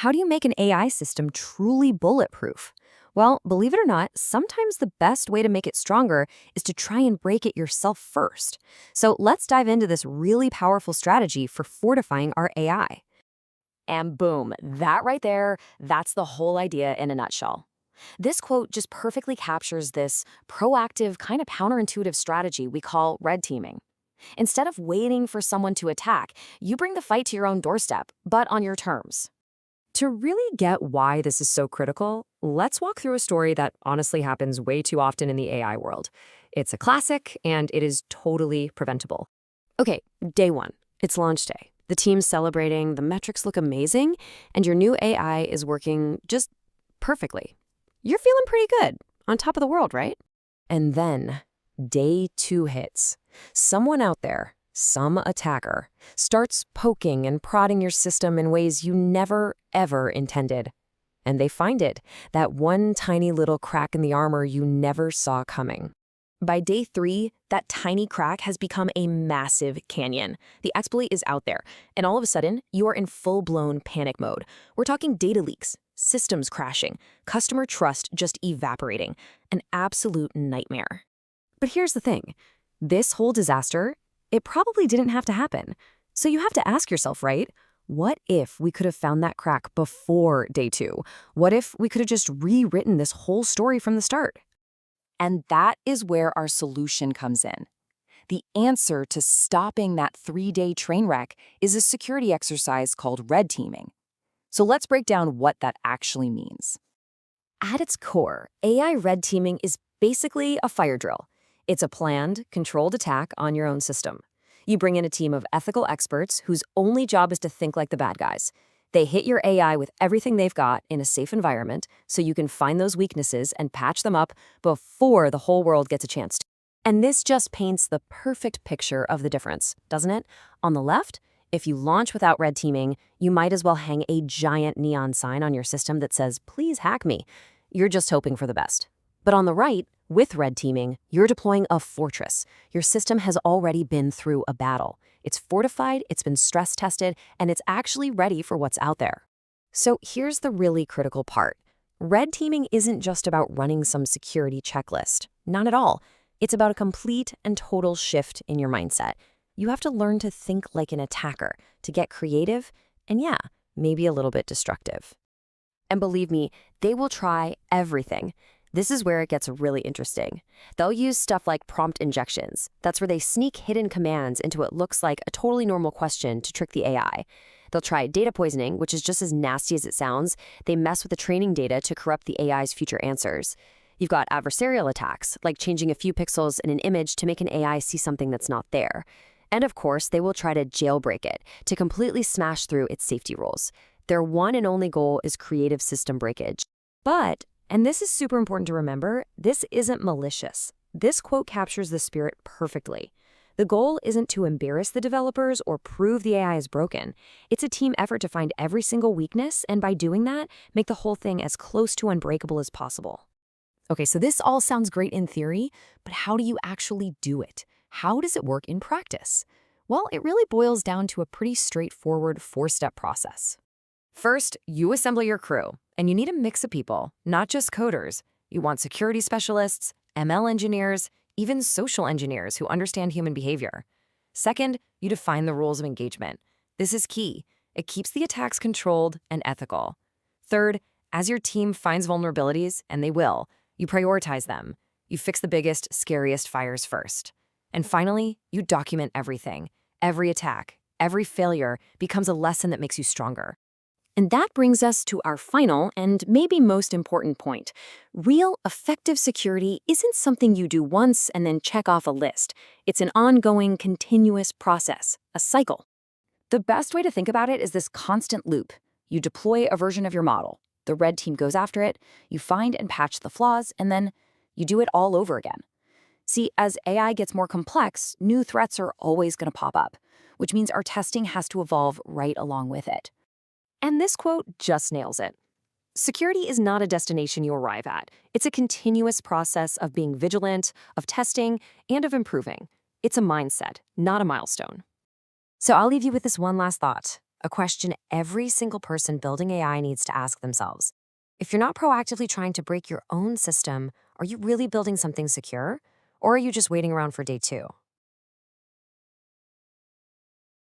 How do you make an AI system truly bulletproof? Well, believe it or not, sometimes the best way to make it stronger is to try and break it yourself first. So let's dive into this really powerful strategy for fortifying our AI. And boom, that right there, that's the whole idea in a nutshell. This quote just perfectly captures this proactive, kind of counterintuitive strategy we call red teaming. Instead of waiting for someone to attack, you bring the fight to your own doorstep, but on your terms. To really get why this is so critical, let's walk through a story that honestly happens way too often in the AI world. It's a classic, and it is totally preventable. Okay, day one. It's launch day. The team's celebrating, the metrics look amazing, and your new AI is working just perfectly. You're feeling pretty good, on top of the world, right? And then, day two hits. Someone out there, some attacker, starts poking and prodding your system in ways you never, ever intended. And they find it, that one tiny little crack in the armor you never saw coming. By day three, that tiny crack has become a massive canyon. The exploit is out there, and all of a sudden, you are in full-blown panic mode. We're talking data leaks, systems crashing, customer trust just evaporating. An absolute nightmare. But here's the thing. This whole disaster, it probably didn't have to happen. So you have to ask yourself, right? What if we could have found that crack before day two? What if we could have just rewritten this whole story from the start? And that is where our solution comes in. The answer to stopping that 3-day train wreck is a security exercise called red teaming. So let's break down what that actually means. At its core, AI red teaming is basically a fire drill. It's a planned, controlled attack on your own system. You bring in a team of ethical experts whose only job is to think like the bad guys. They hit your AI with everything they've got in a safe environment so you can find those weaknesses and patch them up before the whole world gets a chance to. And this just paints the perfect picture of the difference, doesn't it? On the left, if you launch without red teaming, you might as well hang a giant neon sign on your system that says, "Please hack me." You're just hoping for the best. But on the right, with red teaming, you're deploying a fortress. Your system has already been through a battle. It's fortified, it's been stress tested, and it's actually ready for what's out there. So here's the really critical part. Red teaming isn't just about running some security checklist. Not at all. It's about a complete and total shift in your mindset. You have to learn to think like an attacker, to get creative, and yeah, maybe a little bit destructive. And believe me, they will try everything. This is where it gets really interesting. They'll use stuff like prompt injections. That's where they sneak hidden commands into what looks like a totally normal question to trick the AI. They'll try data poisoning, which is just as nasty as it sounds. They mess with the training data to corrupt the AI's future answers. You've got adversarial attacks, like changing a few pixels in an image to make an AI see something that's not there. And of course, they will try to jailbreak it, to completely smash through its safety rules. Their one and only goal is creative system breakage. But, and this is super important to remember, this isn't malicious. This quote captures the spirit perfectly. The goal isn't to embarrass the developers or prove the AI is broken. It's a team effort to find every single weakness, and by doing that, make the whole thing as close to unbreakable as possible. Okay, so this all sounds great in theory, but how do you actually do it? How does it work in practice? Well, it really boils down to a pretty straightforward 4-step process. First, you assemble your crew, and you need a mix of people, not just coders. You want security specialists, ML engineers, even social engineers who understand human behavior. Second, you define the rules of engagement. This is key. It keeps the attacks controlled and ethical. Third, as your team finds vulnerabilities, and they will, you prioritize them. You fix the biggest, scariest fires first. And finally, you document everything. Every attack, every failure becomes a lesson that makes you stronger. And that brings us to our final and maybe most important point. Real, effective security isn't something you do once and then check off a list. It's an ongoing, continuous process, a cycle. The best way to think about it is this constant loop. You deploy a version of your model. The red team goes after it, you find and patch the flaws, and then you do it all over again. See, as AI gets more complex, new threats are always going to pop up, which means our testing has to evolve right along with it. And this quote just nails it. Security is not a destination you arrive at. It's a continuous process of being vigilant, of testing, and of improving. It's a mindset, not a milestone. So I'll leave you with this one last thought. a question every single person building AI needs to ask themselves. If you're not proactively trying to break your own system, are you really building something secure? Or are you just waiting around for day two?